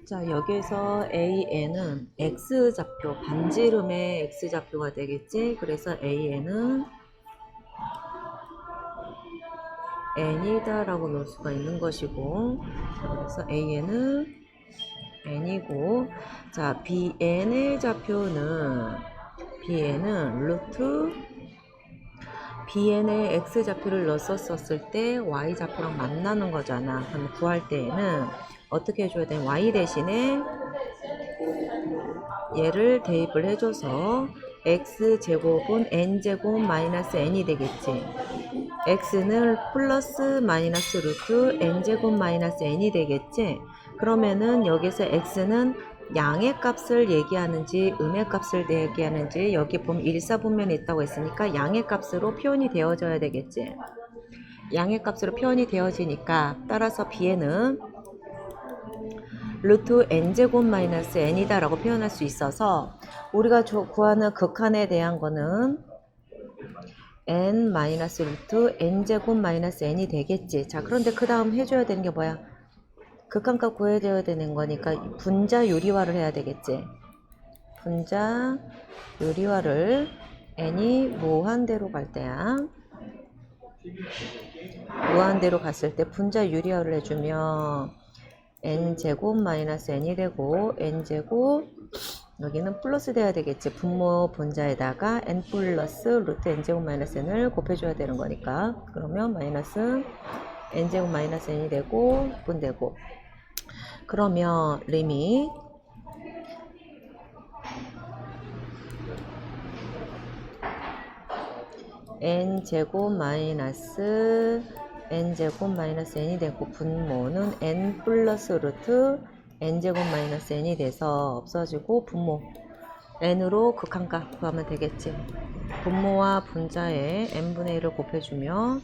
자, 여기에서 AN은 X좌표, 반지름의 X좌표가 되겠지? 그래서 AN은 N이다 라고 놓을 수가 있는 것이고, 자, 그래서 AN은 N이고, 자, BN의 좌표는 루트 BN의 X좌표를 넣었었을 때 Y좌표랑 만나는 거잖아. 그럼 구할 때에는 어떻게 해줘야 돼? Y 대신에 얘를 대입을 해줘서 x제곱은 n제곱 마이너스 n이 되겠지. x는 플러스 마이너스 루트 n제곱 마이너스 n이 되겠지. 그러면은 여기서 x는 양의 값을 얘기하는지 음의 값을 얘기하는지, 여기 보면 일사분면이 있다고 했으니까 양의 값으로 표현이 되어져야 되겠지. 양의 값으로 표현이 되어지니까 따라서 b에는 루트 n제곱 마이너스 n이다 라고 표현할 수 있어서, 우리가 구하는 극한에 대한 거는 n 마이너스 루트 n제곱 마이너스 n이 되겠지. 자, 그런데 그 다음 해줘야 되는 게 뭐야? 극한값 구해줘야 되는 거니까 분자 유리화를 해야 되겠지. 분자 유리화를 n이 무한대로 갈 때야. 무한대로 갔을 때 분자 유리화를 해주면 n제곱 마이너스 n이 되고, n제곱 여기는 플러스 돼야 되겠지. 분모 분자에다가 n 플러스 루트 n제곱 마이너스 n을 곱해줘야 되는 거니까, 그러면 마이너스 n제곱 마이너스 n이 되고 분되고, 그러면 리밋 n제곱 마이너스 n제곱 마이너스 n이 되고, 분모는 n 플러스 루트 n제곱 마이너스 n이 돼서 없어지고, 분모 n으로 극한값 구하면 되겠지. 분모와 분자에 n분의 1을 곱해주면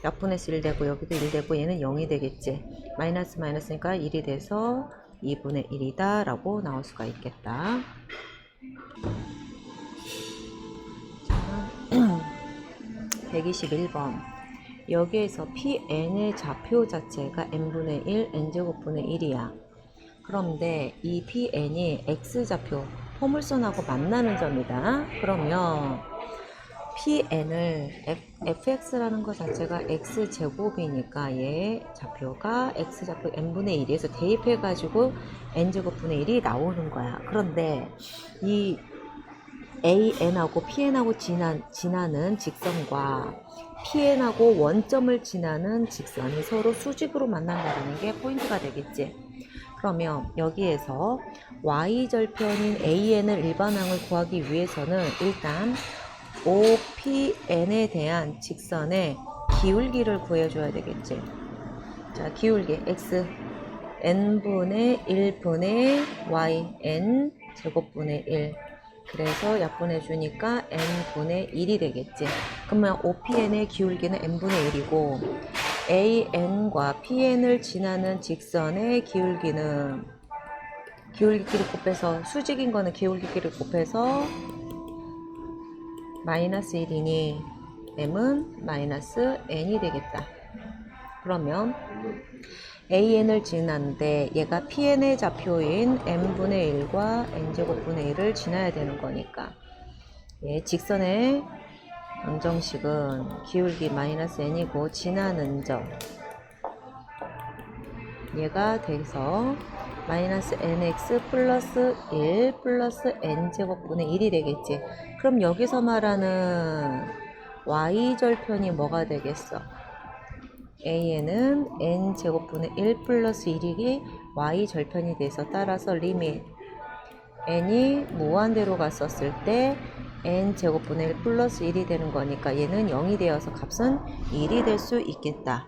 약분해서 1 되고, 여기도 1 되고, 얘는 0이 되겠지. 마이너스 마이너스니까 1이 돼서 2분의 1이다 라고 나올 수가 있겠다. 121번. 여기에서 Pn의 좌표 자체가 n분의 1, n제곱분의 1이야. 그런데 이 Pn이 X좌표, 포물선하고 만나는 점이다. 그러면 Pn을 fx라는 것 자체가 x제곱이니까 얘 좌표가 x좌표 n분의 1에서 대입해가지고 n제곱분의 1이 나오는 거야. 그런데 이 AN하고 PN하고 지나는 직선과 PN하고 원점을 지나는 직선이 서로 수직으로 만난다는 게 포인트가 되겠지. 그러면 여기에서 Y절편인 AN을 일반항을 구하기 위해서는 일단 OPN에 대한 직선의 기울기를 구해줘야 되겠지. 자, 기울기 X n분의 1분의 y n 제곱분의 1, 그래서 약분해 주니까 n분의 1이 되겠지. 그러면 OPN의 기울기는 n분의 1이고, AN과 PN을 지나는 직선의 기울기는 기울기끼리 곱해서, 수직인 거는 기울기끼리 곱해서 마이너스 1이니 m은 마이너스 n이 되겠다. 그러면 AN을 지나는데 얘가 PN의 좌표인 n분의 1과 n제곱분의 1을 지나야 되는 거니까, 예, 직선의 방정식은 기울기 마이너스 n이고 지나는 점 얘가 돼서 마이너스 nx 플러스 1 플러스 n제곱분의 1이 되겠지. 그럼 여기서 말하는 y절편이 뭐가 되겠어? AN은 n제곱분의 1 플러스 1이 y절편이 돼서, 따라서 리밋 n이 무한대로 갔었을 때 n제곱분의 1 플러스 1이 되는 거니까 얘는 0이 되어서 값은 1이 될 수 있겠다.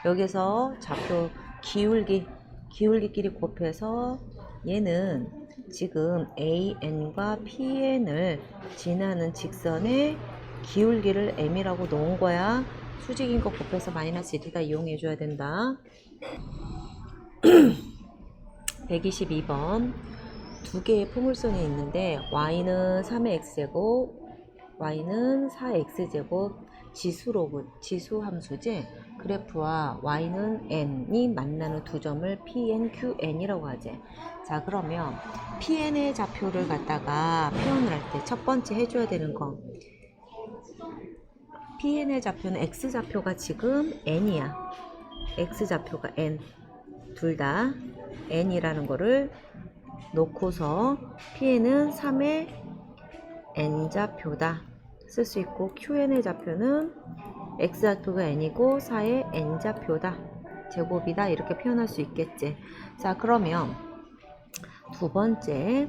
여기서 좌표 기울기끼리 곱해서 얘는 지금 AN과 PN을 지나는 직선의 기울기를 m이라고 놓은 거야. 수직인 거 곱해서 마이너스 1이다 이용해 줘야 된다. 122번. 두 개의 포물선이 있는데 y는 3의 x제곱, y는 4x제곱 지수 함수지. 그래프와 y는 n이 만나는 두 점을 pn, qn이라고 하지. 자, 그러면 pn의 좌표를 갖다가 표현을 할 때 첫 번째 해줘야 되는 거, pn의 좌표는 x좌표가 지금 n이야. x좌표가 n, 둘 다 n이라는 거를 놓고서 pn은 3의 n좌표다 쓸 수 있고, qn의 좌표는 x좌표가 n이고 4의 n좌표다, 제곱이다, 이렇게 표현할 수 있겠지. 자, 그러면 두 번째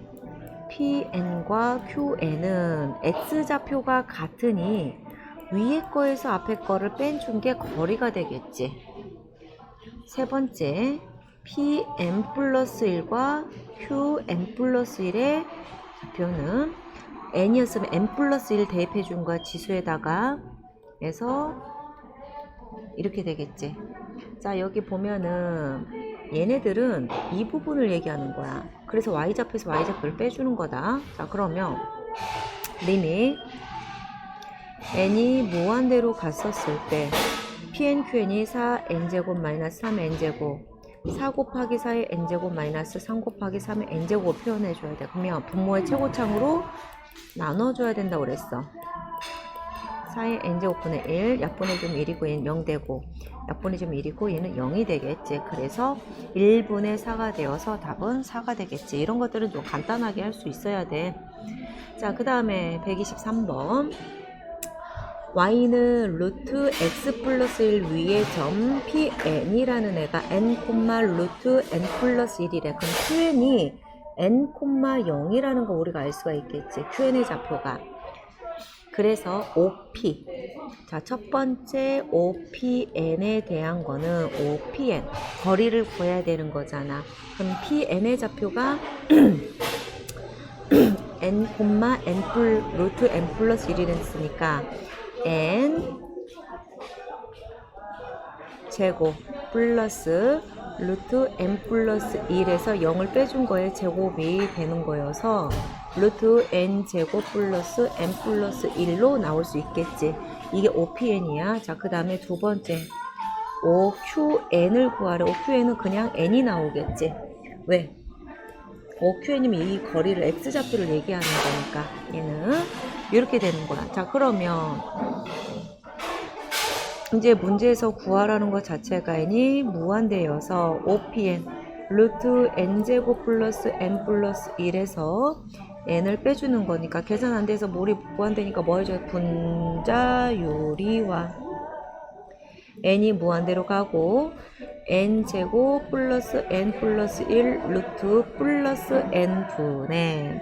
pn과 qn은 x좌표가 같으니 위에 거에서 앞에 거를 빼준 게 거리가 되겠지. 세 번째 pn 플러스 1과 qn 플러스 1의 좌표는 n이었으면 n 플러스 1 대입해 준 거야, 지수에다가. 해서 이렇게 되겠지. 자, 여기 보면은 얘네들은 이 부분을 얘기하는 거야. 그래서 y좌표에서 y좌표를 빼주는 거다. 자, 그러면 리밋 n이 무한대로 갔었을 때 pn, qn이 4n제곱 마이너스 3n제곱 4 곱하기 4의 n제곱 마이너스 3 곱하기 3의 n제곱 표현해줘야 돼. 그러면 분모의 최고창으로 나눠줘야 된다고 그랬어. 4의 n제곱분의 1, 약분해주면 1이고 얘는 0 되고, 약분해주면 1이고 얘는 0이 되겠지. 그래서 1분의 4가 되어서 답은 4가 되겠지. 이런 것들은 좀 간단하게 할 수 있어야 돼. 자, 그 다음에 123번 y는 루트 x 플러스 1 위의 점 pn이라는 애가 n, 루트 n 플러스 1이래. 그럼 qn이 n, 0이라는 거 우리가 알 수가 있겠지. qn의 좌표가. 그래서 OP. 자, 첫 번째 OPN에 대한 거는 OPN. 거리를 구해야 되는 거잖아. 그럼 PN의 좌표가 n, 루트 n 플러스 1이 됐으니까 n 제곱 플러스 루트 n 플러스 1에서 0을 빼준 거에 제곱이 되는 거여서 루트 n 제곱 플러스 n 플러스 1로 나올 수 있겠지. 이게 OPN이야. 자, 그 다음에 두 번째 OQN을 구하래. OQN은 그냥 n이 나오겠지. 왜? OQN이면 이 거리를 x좌표를 얘기하는 거니까 얘는 이렇게 되는 거야. 자, 그러면 이제 문제에서 구하라는 것 자체가 n이 무한대여서 OPN 루트 n제곱 플러스 n 플러스 1에서 n을 빼주는 거니까 계산 안 돼서 몰이 무한대니까 뭐 해줘요? 분자유리화. n이 무한대로 가고 n제곱 플러스 n 플러스 1 루트 플러스 n분의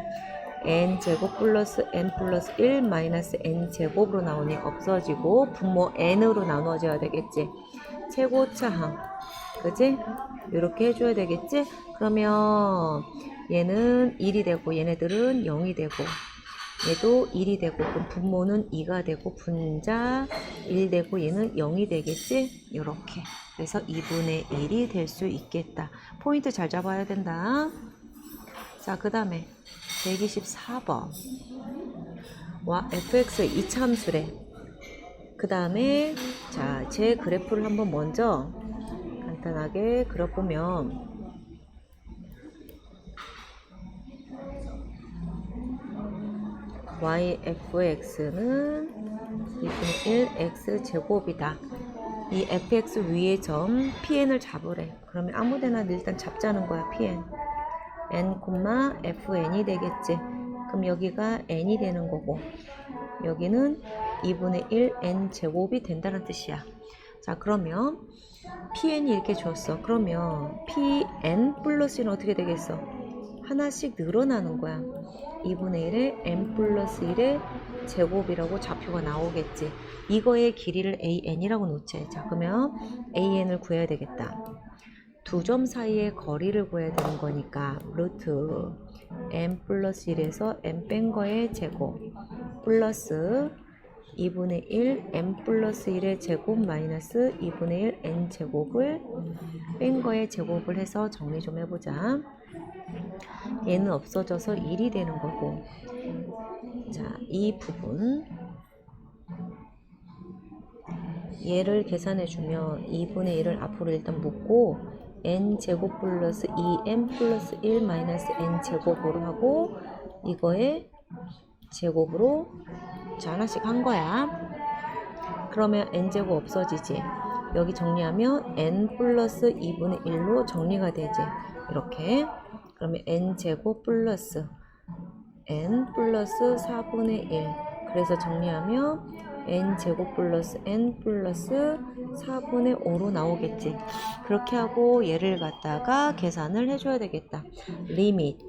n제곱 플러스 n 플러스 1 마이너스 n제곱으로 나오니 없어지고 분모 n으로 나눠져야 되겠지. 최고차항. 그지? 이렇게 해줘야 되겠지? 그러면 얘는 1이 되고 얘네들은 0이 되고 얘도 1이 되고, 그럼 분모는 2가 되고 분자 1 되고 얘는 0이 되겠지? 이렇게. 그래서 2분의 1이 될 수 있겠다. 포인트 잘 잡아야 된다. 자, 그 다음에 124번 와 fx 이차함수래. 그 다음에 자, 제 그래프를 한번 먼저 간단하게 그려보면 yfx는 2분의 1 x제곱이다. 이 fx 위의 점 pn을 잡으래. 그러면 아무데나 일단 잡자는 거야. pn n, fn이 되겠지. 그럼 여기가 n이 되는 거고 여기는 2분의 1 n제곱이 된다는 뜻이야. 자, 그러면 pn이 이렇게 줬어. 그러면 pn 플러스 1은 어떻게 되겠어? 하나씩 늘어나는 거야. 2분의 1에 n 플러스 1의 제곱이라고 좌표가 나오겠지. 이거의 길이를 an이라고 놓지. 자, 그러면 an을 구해야 되겠다. 두 점 사이의 거리를 구해야 되는 거니까 루트 n 플러스 1에서 n 뺀 거의 제곱 플러스 2분의 1 n 플러스 1의 제곱 마이너스 2분의 1 n 제곱을 뺀 거의 제곱을 해서 정리 좀 해보자. 얘는 없어져서 1이 되는 거고, 자, 이 부분 얘를 계산해주면 2분의 1을 앞으로 일단 묶고 n제곱 플러스 2n 플러스 1 마이너스 n제곱으로 하고 이거에 제곱으로 자 하나씩 한 거야. 그러면 n제곱 없어지지. 여기 정리하면 n 플러스 2분의 1로 정리가 되지. 이렇게. 그러면 n제곱 플러스 n 플러스 4분의 1. 그래서 정리하면 n제곱 플러스 n 플러스 4분의 5로 나오겠지. 그렇게 하고 얘를 갖다가 계산을 해줘야 되겠다. 리밋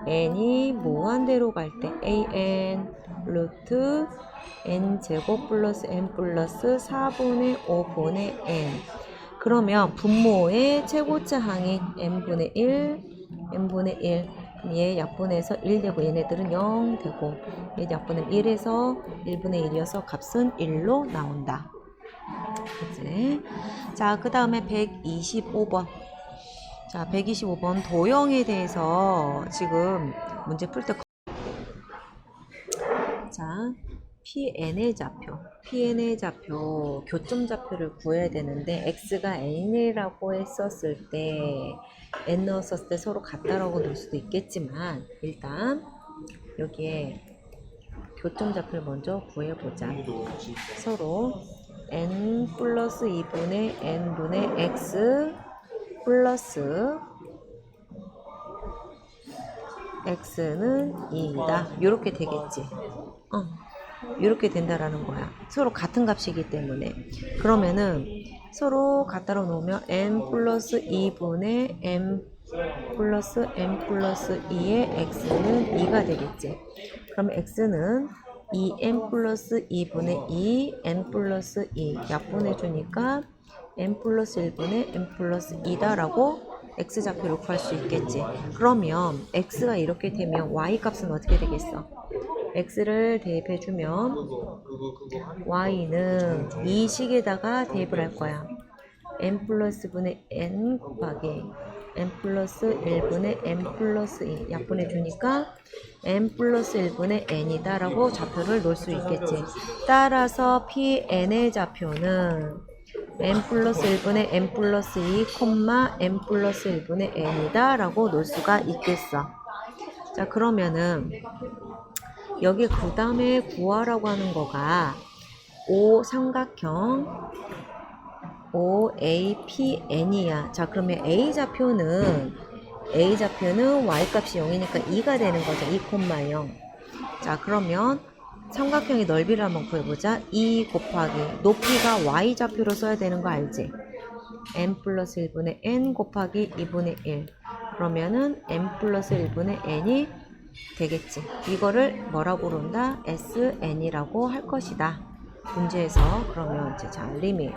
n이 무한대로 갈 때 an 루트 n제곱 플러스 n 플러스 4분의 5분의 n. 그러면 분모의 최고차항이 n분의 1, n분의 1. 얘 약분해서 1 되고 얘네들은 0 되고 얘 약분은 1에서 1분의 1이어서 값은 1로 나온다. 그치? 자, 그 다음에 125번. 자, 125번 도형에 대해서 지금 문제 풀 때 자, PN의 좌표, 교점 좌표를 구해야 되는데 x가 n이라고 했었을 때 n 넣었을 때 서로 같다라고 넣을 수도 있겠지만 일단 여기에 교점 좌표를 먼저 구해보자. 서로 n 플러스 2분의 n분의 x 플러스 x는 2이다. 이렇게 되겠지. 이렇게 된다라는 거야. 서로 같은 값이기 때문에. 그러면은 서로 같다로 놓으면 n 플러스 2분의 m 플러스 n 플러스 2의 x는 2가 되겠지. 그러면 x는 2n 플러스 2분의 2 n 플러스 2 약분해 주니까 n 플러스 1분의 n 플러스 2다라고 x좌표를 구할 수 있겠지. 그러면 x가 이렇게 되면 y 값은 어떻게 되겠어? x를 대입해주면 y는 이 식에다가 대입을 할 거야. n 플러스 분의 n 곱하기 n 플러스 1분의 n 플러스 2 약분해주니까 n 플러스 1분의 n이다 라고 좌표를 놓을 수 있겠지. 따라서 Pn의 좌표는 n 플러스 1분의 n 플러스 2, n 플러스 1분의 n이다 라고 놓을 수가 있겠어. 자, 그러면은 여기 그 다음에 구하라고 하는 거가 O 삼각형 OAPN이야. 자, 그러면 A좌표는 Y값이 0이니까 2가 되는 거죠. 2,0. 자, 그러면 삼각형의 넓이를 한번 구해보자. 2 곱하기 높이가 Y좌표로 써야 되는 거 알지? n 플러스 1분의 n 곱하기 2분의 1. 그러면은 n 플러스 1분의 n이 되겠지. 이거를 뭐라고 부른다? SN이라고 할 것이다. 문제에서 그러면 이제 자, 리밋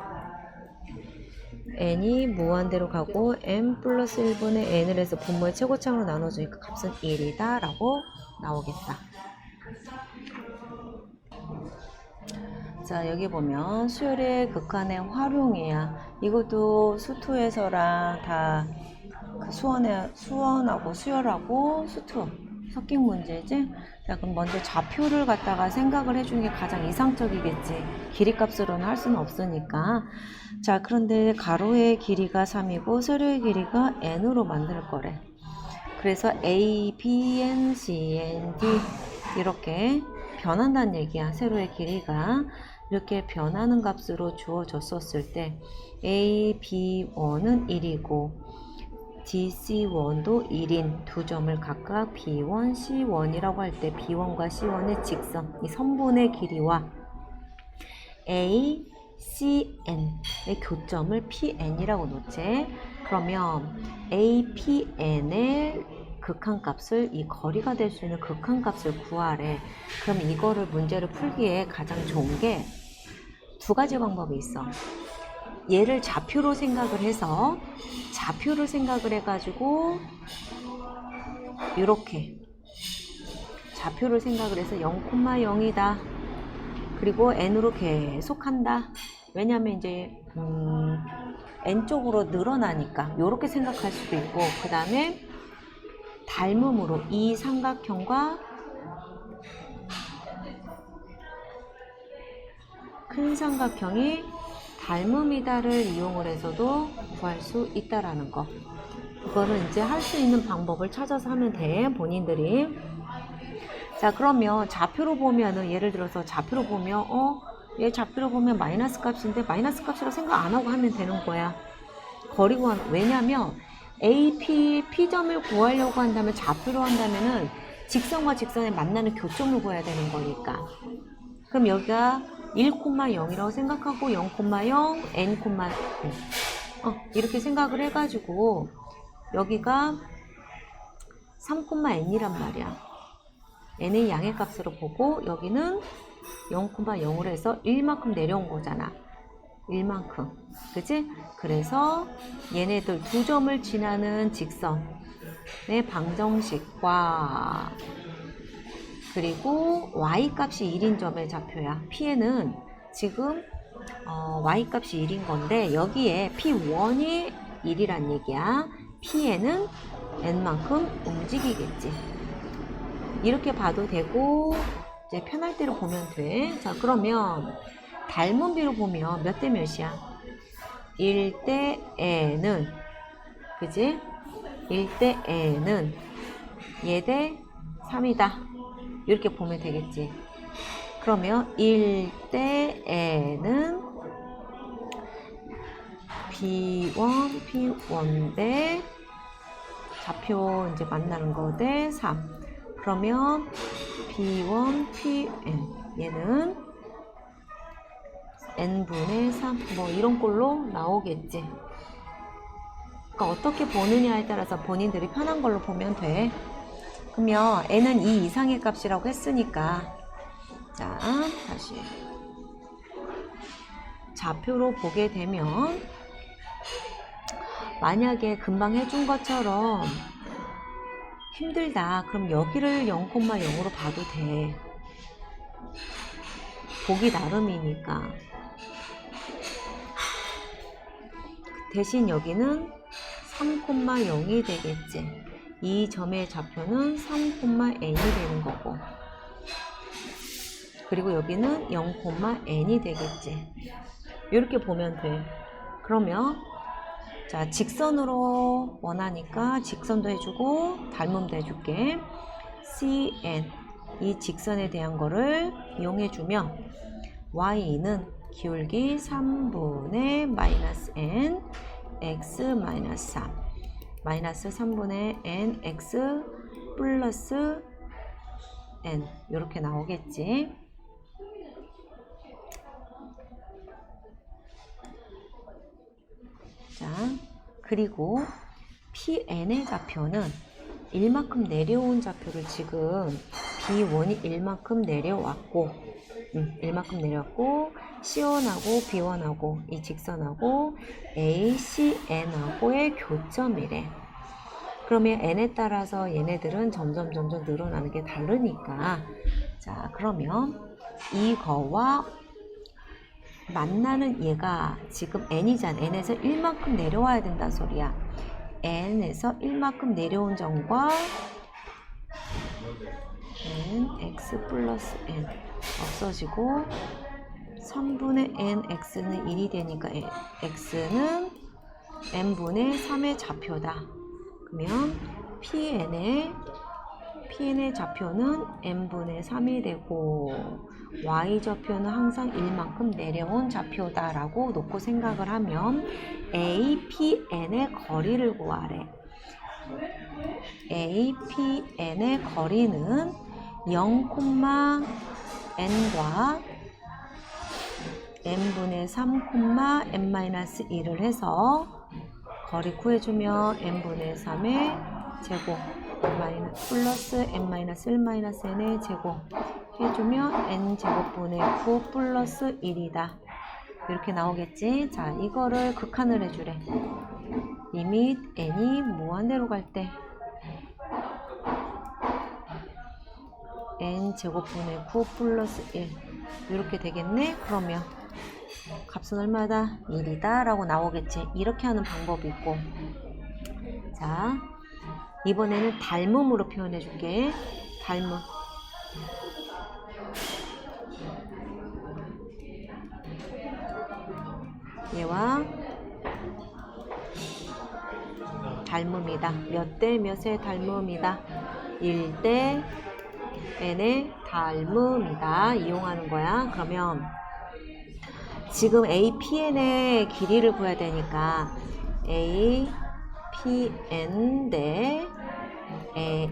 n이 무한대로 가고 n 플러스 1분의 n을 해서 분모의 최고차항으로 나눠주니까 값은 1이다 라고 나오겠다. 자, 여기 보면 수열의 극한의 활용이야. 이것도 수투에서랑 다 수원하고 수열하고 수투 섞인 문제지? 자, 그럼 먼저 좌표를 갖다가 생각을 해주는 게 가장 이상적이겠지. 길이값으로는 할 수는 없으니까. 자, 그런데 가로의 길이가 3이고 세로의 길이가 n으로 만들 거래. 그래서 A, B, N, C, N, D 이렇게 변한다는 얘기야. 세로의 길이가 이렇게 변하는 값으로 주어졌었을 때 A, B1은 1이고 DC1도 1인 두 점을 각각 B1, C1이라고 할 때 B1과 C1의 직선, 이 선분의 길이와 A, CN의 교점을 PN이라고 놓지. 그러면 A, PN의 극한값을 이 거리가 될 수 있는 극한값을 구하래. 그럼 이거를 문제를 풀기에 가장 좋은 게 두 가지 방법이 있어. 얘를 좌표로 생각을 해서 좌표를 생각을 해가지고 이렇게 좌표를 생각을 해서 0,0이다. 그리고 n으로 계속 한다. 왜냐면 이제 n 쪽으로 늘어나니까 이렇게 생각할 수도 있고, 그 다음에 닮음으로 이 삼각형과 큰 삼각형이 닮음이다를 이용을 해서도 구할 수 있다라는 거. 그거는 이제 할 수 있는 방법을 찾아서 하면 돼, 본인들이. 자, 그러면 좌표로 보면은, 예를 들어서 좌표로 보면, 얘 좌표로 보면 마이너스 값인데, 마이너스 값이라고 생각 안 하고 하면 되는 거야. 거리 구하는, 왜냐면, A, P점을 구하려고 한다면, 좌표로 한다면은, 직선과 직선에 만나는 교점을 구해야 되는 거니까. 그럼 여기가 1,0이라고 생각하고, 0,0, n, 이렇게 생각을 해가지고, 여기가 3,n이란 말이야. n의 양의 값으로 보고 여기는 0,0으로 해서 1만큼 내려온 거잖아. 1만큼. 그치? 그래서 얘네들 두 점을 지나는 직선의 방정식과 그리고 y값이 1인 점의 좌표야. P에는 지금 y값이 1인 건데 여기에 P1이 1이란 얘기야. P에는 n만큼 움직이겠지. 이렇게 봐도 되고 이제 편할 대로 보면 돼. 자, 그러면 닮은 비로 보면 몇 대 몇이야? 1대 n은 그지? 1대 n은 얘 대 3이다. 이렇게 보면 되겠지. 그러면 1대 n은 P1 대 좌표 이제 만나는 거 대 3. 그러면 P1, Pn 얘는 n분의 3 뭐 이런 꼴로 나오겠지. 그러니까 어떻게 보느냐에 따라서 본인들이 편한 걸로 보면 돼. 그러면 n은 2 이상의 값이라고 했으니까 자 다시 좌표로 보게 되면 만약에 금방 해준 것처럼 힘들다. 그럼 여기를 0,0으로 봐도 돼. 보기 나름이니까. 대신 여기는 3,0이 되겠지. 이 점의 좌표는 3,n이 되는 거고. 그리고 여기는 0,n이 되겠지. 이렇게 보면 돼. 그러면 자, 직선으로 원하니까 직선도 해주고 닮음도 해줄게. cn 이 직선에 대한 거를 이용해주면 y는 기울기 3분의 마이너스 n x 마이너스 3 마이너스 3분의 n x 플러스 n 이렇게 나오겠지. 자, 그리고 Pn의 좌표는 1만큼 내려온 좌표를 지금 B1이 1만큼 내려왔고 1만큼 내려왔고 C1하고 B1하고 이 직선하고 ACN하고의 교점이래. 그러면 N에 따라서 얘네들은 점점 늘어나는 게 다르니까 자, 그러면 이거와 만나는 얘가 지금 n이잖아. n에서 1만큼 내려와야 된다 소리야. n에서 1만큼 내려온 점과 n x 플러스 n 없어지고 3분의 n x는 1이 되니까 x는 n분의 3의 좌표다. 그러면 Pn의 좌표는 n분의 3이 되고 y 좌표는 항상 1만큼 내려온 좌표다 라고 놓고 생각을 하면 APN의 거리를 구하래. APN의 거리는 0,n과 n분의 3, n-1을 해서 거리 구해주면 n분의 3의 제곱 플러스 n-1-n의 제곱 해주면 n제곱분의 9 플러스 1이다. 이렇게 나오겠지? 자, 이거를 극한을 해주래. 리밋 n이 무한대로 갈 때 n제곱분의 9 플러스 1 이렇게 되겠네? 그러면 값은 얼마다? 1이다 라고 나오겠지. 이렇게 하는 방법이 있고 자, 이번에는 닮음으로 표현해 줄게. 닮음. 얘와 닮음이다. 몇 대 몇의 닮음이다. 1대 n의 닮음이다. 이용하는 거야. 그러면 지금 APN의 길이를 구해야 되니까 APN 대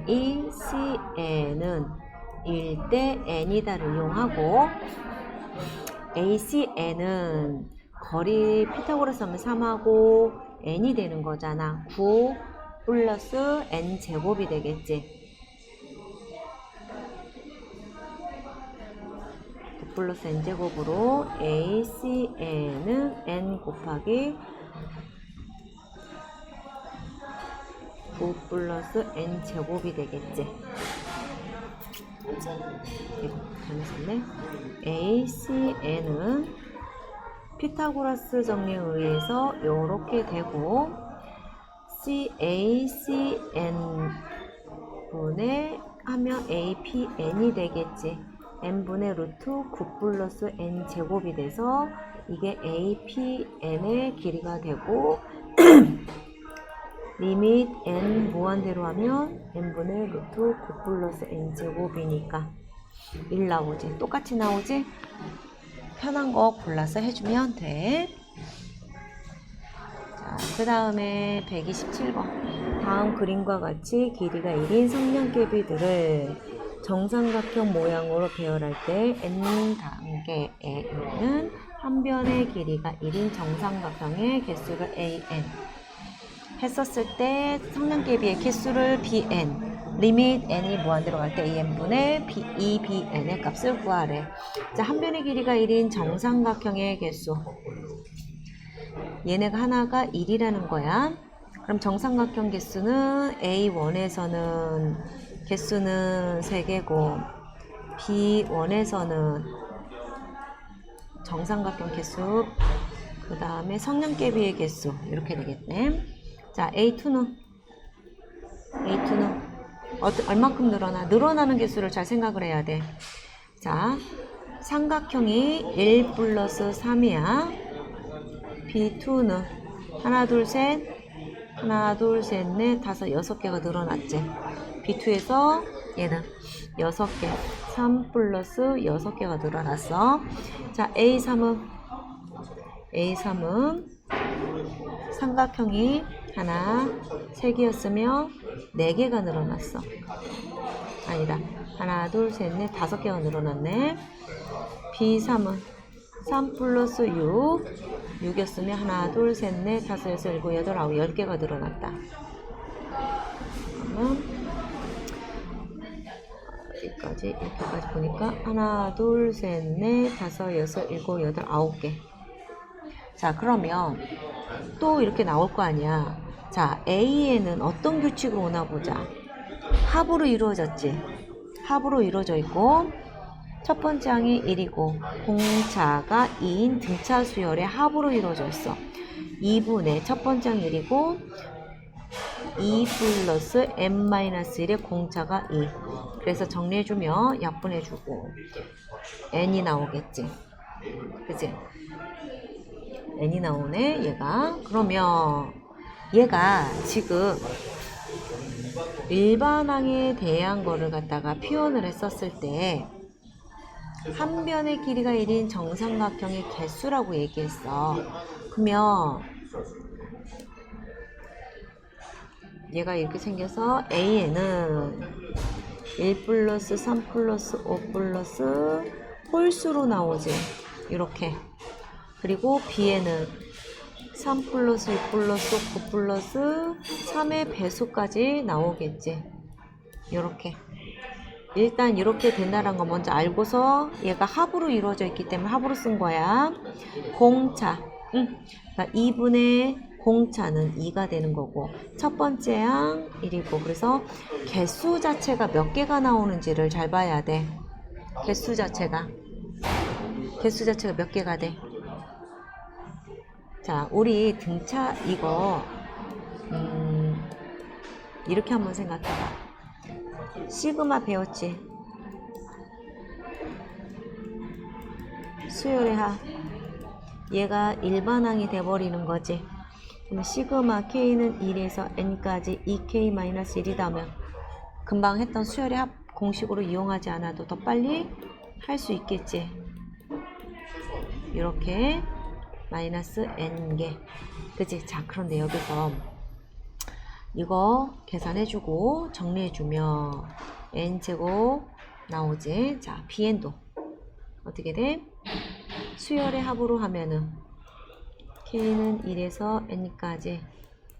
ACN은 1대 n이다를 이용하고 ACN은 거리 피타고라스 하면 3하고 n이 되는 거잖아. 9 플러스 n 제곱이 되겠지. 9 플러스 n 제곱으로 ACN은 n 곱하기 9 플러스 n 제곱이 되겠지. 이거 잘못했네. ACN은 피타고라스 정리에 의해서 이렇게 되고 ACN 분의 하면 APN이 되겠지. n분의 루트 9 플러스 n 제곱이 돼서 이게 APN의 길이가 되고 리밋 n 무한대로 하면 n분의 루트 9 플러스 n 제곱이니까 1 나오지. 똑같이 나오지? 편한 거 골라서 해주면 돼. 자, 그 다음에 127번. 다음 그림과 같이 길이가 1인 성냥개비들을 정삼각형 모양으로 배열할 때 n단계에 있는 한 변의 길이가 1인 정삼각형의 개수를 an 했었을 때 성냥개비의 개수를 bn 리밋 n이 무한대로 갈 때 an분의 2bn의 값을 구하래. 자, 한 변의 길이가 1인 정삼각형의 개수. 얘네가 하나가 1이라는 거야. 그럼 정삼각형 개수는 A1에서는 개수는 3개고 B1에서는 정삼각형 개수 그 다음에 성냥개비의 개수 이렇게 되겠네. 자, A2는 얼만큼 늘어나? 늘어나는 개수를 잘 생각을 해야 돼. 자, 삼각형이 1 플러스 3이야. B2는 하나, 둘, 셋, 넷, 다섯, 6개가 늘어났지. B2에서 얘는 6개, 3 플러스 6개가 늘어났어. 자, A3은 삼각형이 하나, 3개였으면 4개가 늘어났어. 아니다. 하나, 둘, 셋, 넷, 5개가 늘어났네. B3은 3 플러스 6이었으면 하나, 둘, 셋, 넷, 5, 6, 7, 8, 9, 10개가 늘어났다. 그러면 여기까지 보니까 하나, 둘, 셋, 넷, 5, 6, 7, 8, 9개. 자, 그러면 또 이렇게 나올 거 아니야. 자, A에는 어떤 규칙으로 오나 보자. 합으로 이루어졌지. 합으로 이루어져 있고 첫 번째 항이 1이고 공차가 2인 등차 수열의 합으로 이루어져 있어. 2분의 첫 번째 항 1이고 2 플러스 n-1의 공차가 2. 그래서 정리해주면 약분해주고 n이 나오겠지. 그치? n이 나오네 얘가. 그러면 얘가 지금 일반항에 대한 거를 갖다가 표현을 했었을 때 한 변의 길이가 1인 정삼각형의 개수라고 얘기했어. 그러면 얘가 이렇게 생겨서 A에는 1 플러스 3 플러스 5 플러스 홀수로 나오지. 이렇게. 그리고 B에는 3 플러스 6 플러스 9 플러스 3의 배수까지 나오겠지. 이렇게. 일단 이렇게 된다는 거 먼저 알고서 얘가 합으로 이루어져 있기 때문에 합으로 쓴 거야. 공차. 그러니까 2분의 공차는 2가 되는 거고 첫 번째 항 1이고 그래서 개수 자체가 몇 개가 나오는지를 잘 봐야 돼. 개수 자체가 몇 개가 돼. 자, 우리 등차 이거 이렇게 한번 생각해봐. 시그마 배웠지? 수열의 합 얘가 일반항이 돼버리는 거지. 그럼 시그마 K는 1에서 N까지 2K-1이다면 금방 했던 수열의 합 공식으로 이용하지 않아도 더 빨리 할 수 있겠지. 이렇게 마이너스 N개. 그치? 자, 그런데 여기서 이거 계산해주고 정리해주면 N제곱 나오지. 자, BN도 어떻게 돼? 수열의 합으로 하면은 K는 1에서 N까지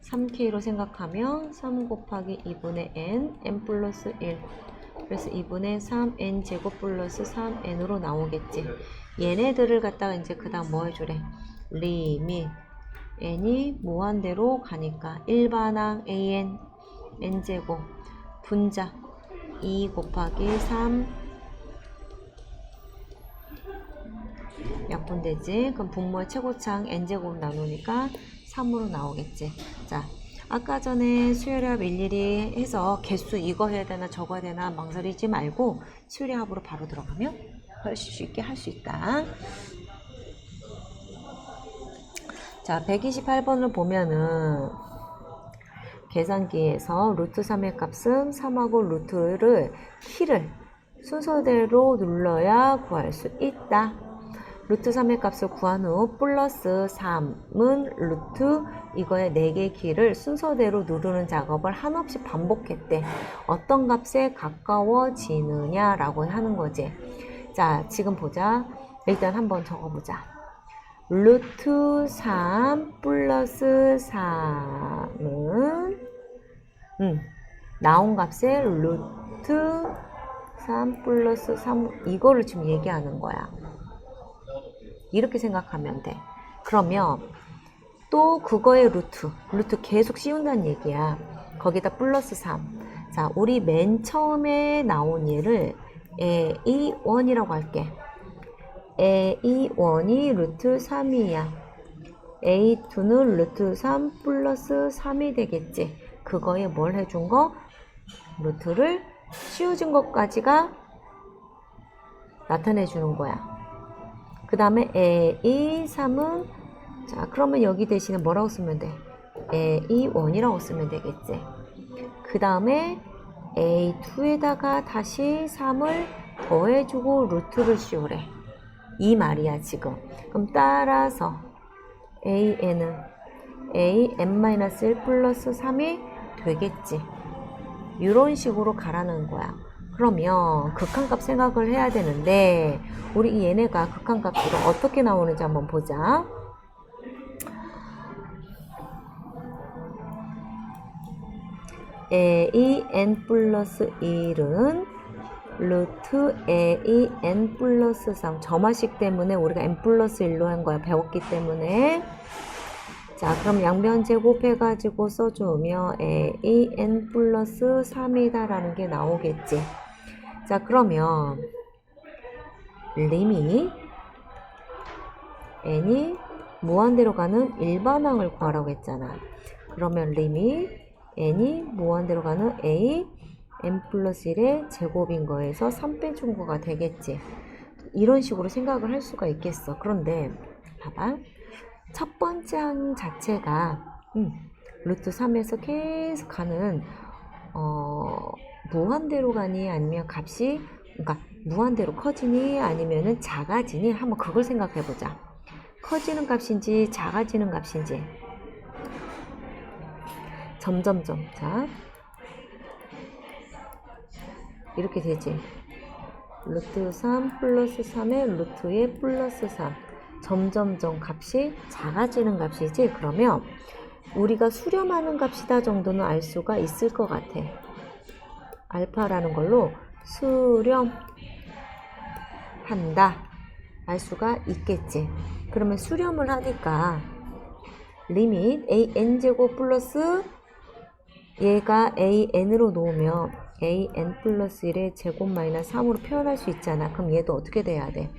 3K로 생각하면 3 곱하기 2분의 N, N 플러스 1. 그래서 2분의 3N 제곱 플러스 3N으로 나오겠지. 얘네들을 갖다가 이제 그 다음 뭐 해주래? 리밋 N이 무한대로 가니까 일반항 AN, N제곱, 분자 2 곱하기 3 약분되지. 그럼 분모의 최고차항 N제곱 나누니까 3으로 나오겠지. 자, 아까 전에 수열의 합 일일이 해서 개수 이거 해야 되나 저거 해야 되나 망설이지 말고 수열의 합으로 바로 들어가면 훨씬 쉽게 할 수 있다. 자, 128번을 보면은 계산기에서 루트 3의 값은 3하고 루트를 키를 순서대로 눌러야 구할 수 있다. 루트 3의 값을 구한 후 플러스 3은 루트 이거의 4개의 키를 순서대로 누르는 작업을 한없이 반복했대. 어떤 값에 가까워지느냐 라고 하는 거지. 자, 지금 보자. 일단 한번 적어보자. 루트 3 플러스 3은 나온 값에 루트 3 플러스 3 이거를 지금 얘기하는 거야. 이렇게 생각하면 돼. 그러면 또 그거의 루트 계속 씌운다는 얘기야. 거기다 플러스 3. 자, 우리 맨 처음에 나온 얘를 A1이라고 할게. A1이 루트 3이야. A2는 루트 3 플러스 3이 되겠지. 그거에 뭘 해준 거? 루트를 씌워준 것까지가 나타내 주는 거야. 그 다음에 A3은 자, 그러면 여기 대신에 뭐라고 쓰면 돼? A1이라고 쓰면 되겠지. 그 다음에 A2에다가 다시 3을 더해주고 루트를 씌우래. 이 말이야 지금. 그럼 따라서 AN은 AN-1 플러스 3이 되겠지. 이런 식으로 가라는 거야. 그러면 극한값 생각을 해야 되는데 우리 얘네가 극한값으로 어떻게 나오는지 한번 보자. AN 플러스 1은 루트 AN 플러스 3 점화식 때문에 우리가 N 플러스 1로 한 거야. 배웠기 때문에. 자, 그럼 양변 제곱해가지고 써주면 AN 플러스 3이다 라는 게 나오겠지. 자, 그러면 리밋 n이 무한대로 가는 일반항을 구하라고 했잖아. 그러면 리밋 n이 무한대로 가는 a n 플러스 1의 제곱인 거에서 3 빼준 거가 되겠지. 이런 식으로 생각을 할 수가 있겠어. 그런데 봐봐. 첫 번째 항 자체가 루트 3에서 계속 가는 무한대로 가니 아니면 값이 그러니까 무한대로 커지니 아니면은 작아지니 한번 그걸 생각해 보자. 커지는 값인지 작아지는 값인지. 점점점. 자, 이렇게 되지. 루트 3 플러스 3의 루트의 플러스 3. 점점점 값이 작아지는 값이지. 그러면 우리가 수렴하는 값이다 정도는 알 수가 있을 것 같아. 알파라는 걸로 수렴한다 알 수가 있겠지. 그러면 수렴을 하니까 리밋 AN제곱 플러스 얘가 AN으로 놓으면 AN 플러스 1의 제곱 마이너스 3으로 표현할 수 있잖아. 그럼 얘도 어떻게 돼야 돼?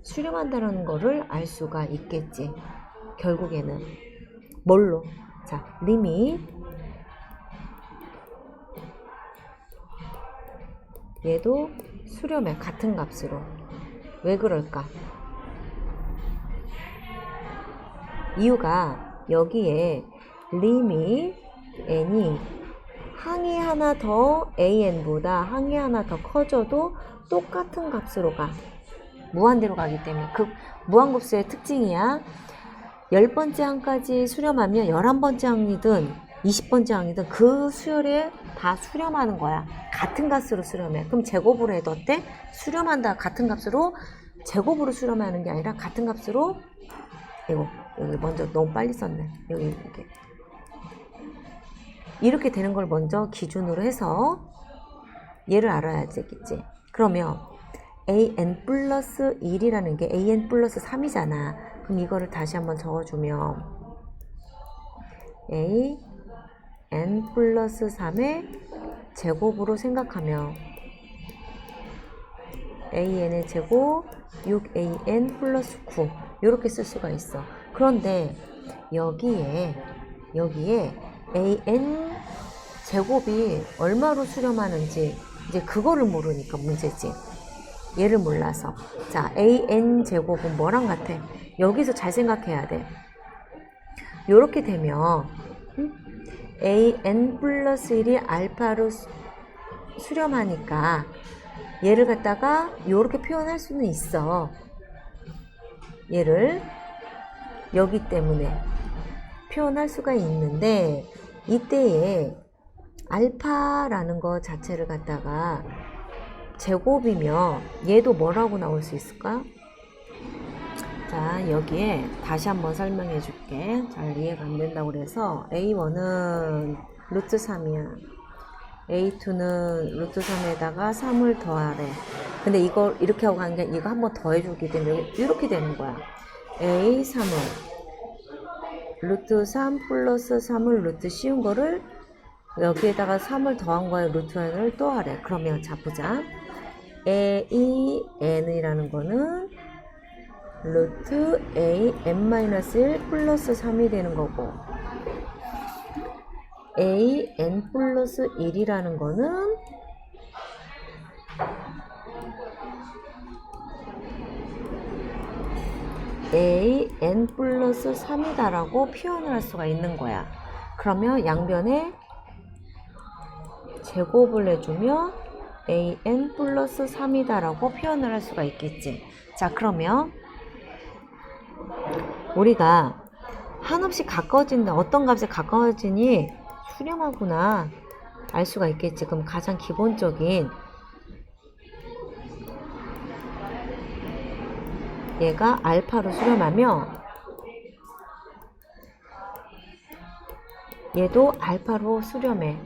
수렴한다는 거를 알 수가 있겠지. 결국에는 뭘로? 자, 리밋 얘도 수렴해. 같은 값으로. 왜 그럴까? 이유가 여기에 림이 n이 항이 하나 더 an보다 항이 하나 더 커져도 똑같은 값으로 가. 무한대로 가기 때문에. 그 무한급수의 특징이야. 10번째 항까지 수렴하면 11번째 항이든 20번째 항이든 그 수열에 다 수렴하는 거야. 같은 값으로 수렴해. 그럼 제곱으로 해도 어때? 수렴한다. 같은 값으로 제곱으로 수렴하는 게 아니라 같은 값으로 이거 여기 먼저 너무 빨리 썼네. 여기 이렇게 되는 걸 먼저 기준으로 해서 얘를 알아야겠지. 그러면 an 플러스 1이라는 게 an 플러스 3이잖아. 그럼 이거를 다시 한번 적어주면 an 플러스 3의 제곱으로 생각하면 an의 제곱 6an 플러스 9 이렇게 쓸 수가 있어. 그런데 여기에 an 제곱이 얼마로 수렴하는지 이제 그거를 모르니까 문제지. 얘를 몰라서. 자, an 제곱은 뭐랑 같아? 여기서 잘 생각해야 돼. 요렇게 되면 an 플러스 1이 알파로 수렴하니까 얘를 갖다가 요렇게 표현할 수는 있어. 얘를 여기 때문에 표현할 수가 있는데 이때에 알파라는 거 자체를 갖다가 제곱이면 얘도 뭐라고 나올 수 있을까? 자, 여기에 다시 한번 설명해 줄게. 잘 이해가 안 된다고 그래서 A1은 루트 3이야. A2는 루트 3에다가 3을 더하래. 근데 이걸 이렇게 하고 가는 게 이거 한번 더해주기 때문에 이렇게 되는 거야. A3은 루트 3 플러스 3을 루트 씌운 거를 여기에다가 3을 더한 거에 루트 n을 또 하래. 그러면 자 보자. AN이라는 거는 루트 AN-1 플러스 3이 되는 거고 AN 플러스 1이라는 거는 AN 플러스 3이다 라고 표현을 할 수가 있는 거야. 그러면 양변에 제곱을 해주면 an 플러스 3이다 라고 표현을 할 수가 있겠지. 자, 그러면 우리가 한없이 가까워진다. 어떤 값에 가까워지니 수렴하구나 알 수가 있겠지. 그럼 가장 기본적인 얘가 알파로 수렴하면 얘도 알파로 수렴해.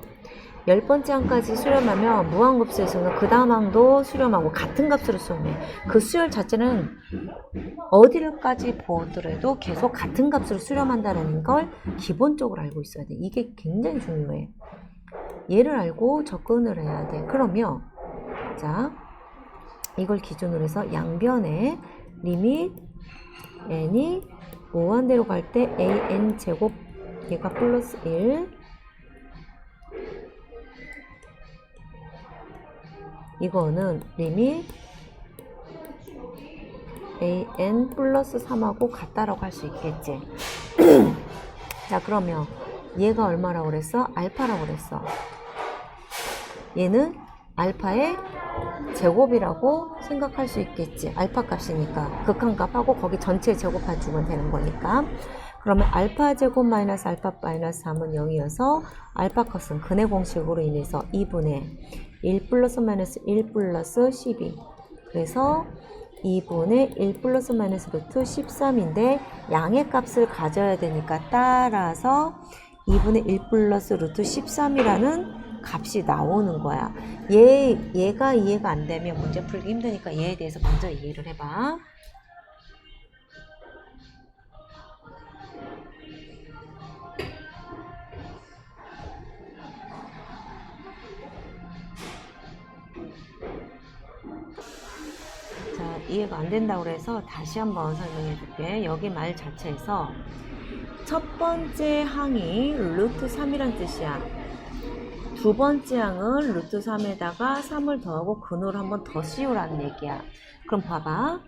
10번째 항까지 수렴하면 무한급수에서는 그 다음 항도 수렴하고 같은 값으로 수렴해. 그 수열 자체는 어디를까지 보더라도 계속 같은 값으로 수렴한다는 걸 기본적으로 알고 있어야 돼. 이게 굉장히 중요해. 얘를 알고 접근을 해야 돼. 그러면 자, 이걸 기준으로 해서 양변에 리밋 n이 무한대로 갈 때 an 제곱 얘가 플러스 1 이거는 리밋 an 플러스 3하고 같다라고 할 수 있겠지. 자, 그러면 얘가 얼마라고 그랬어? 알파라고 그랬어. 얘는 알파의 제곱이라고 생각할 수 있겠지. 알파 값이니까 극한값하고 거기 전체 제곱해주면 되는 거니까. 그러면 알파 제곱 마이너스 알파 마이너스 3은 0이어서 알파 값은 근해 공식으로 인해서 2분의 1 플러스 마이너스 1 플러스 12 그래서 2분의 1 플러스 마이너스 루트 13인데 양의 값을 가져야 되니까 따라서 2분의 1 플러스 루트 13이라는 값이 나오는 거야. 얘가 이해가 안 되면 문제 풀기 힘드니까 얘에 대해서 먼저 이해를 해봐. 자, 이해가 안 된다고 그래서 다시 한번 설명해 줄게. 여기 말 자체에서 첫 번째 항이 루트 3이란 뜻이야. 두 번째 항은 루트 3에다가 3을 더하고 근호를 한번 더 씌우라는 얘기야. 그럼 봐봐.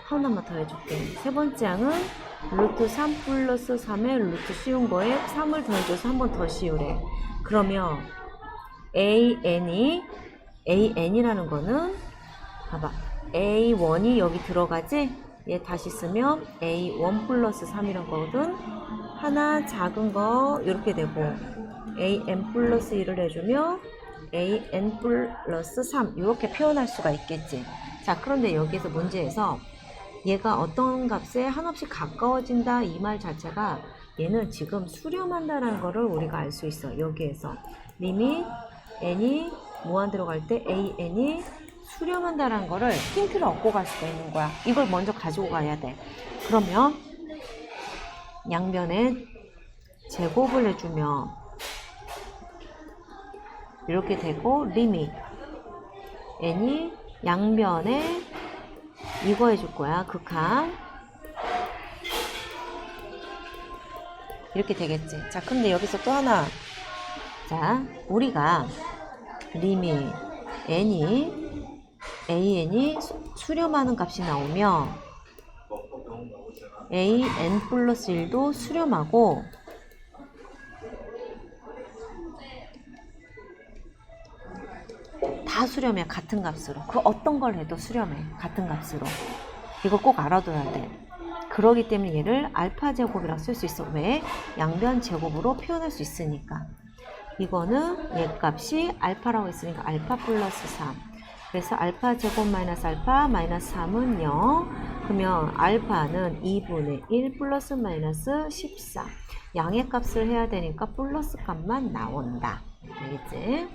하나만 더 해줄게. 세 번째 항은 루트 3 플러스 3의 루트 씌운 거에 3을 더해줘서 한 번 더 씌우래. 그러면 AN이라는 거는 봐봐. A1이 여기 들어가지? 얘 다시 쓰면 A1 플러스 3이란 거거든. 하나 작은 거 이렇게 되고 AN 플러스 1을 해주면 AN 플러스 3 이렇게 표현할 수가 있겠지. 자, 그런데 여기에서 문제에서 얘가 어떤 값에 한없이 가까워진다 이 말 자체가 얘는 지금 수렴한다라는 거를 우리가 알 수 있어. 여기에서 리밋 n이 무한 들어갈 때 an이 수렴한다라는 거를 힌트를 얻고 갈 수가 있는 거야. 이걸 먼저 가지고 가야 돼. 그러면 양변에 제곱을 해주면 이렇게 되고 리밋 n이 양변에 이거 해줄 거야. 극한 이렇게 되겠지. 자, 근데 여기서 또 하나. 자, 우리가 리밋 an이 수렴하는 값이 나오면 an 플러스 1도 수렴하고 다 수렴해. 같은 값으로. 그 어떤 걸 해도 수렴해. 같은 값으로. 이거 꼭 알아둬야 돼. 그러기 때문에 얘를 알파 제곱이라고 쓸 수 있어. 왜? 양변 제곱으로 표현할 수 있으니까. 이거는 얘 값이 알파라고 했으니까 알파 플러스 3. 그래서 알파 제곱 마이너스 알파 마이너스 3은 0. 그러면 알파는 2분의 1 플러스 마이너스 14. 양의 값을 해야 되니까 플러스 값만 나온다. 알겠지?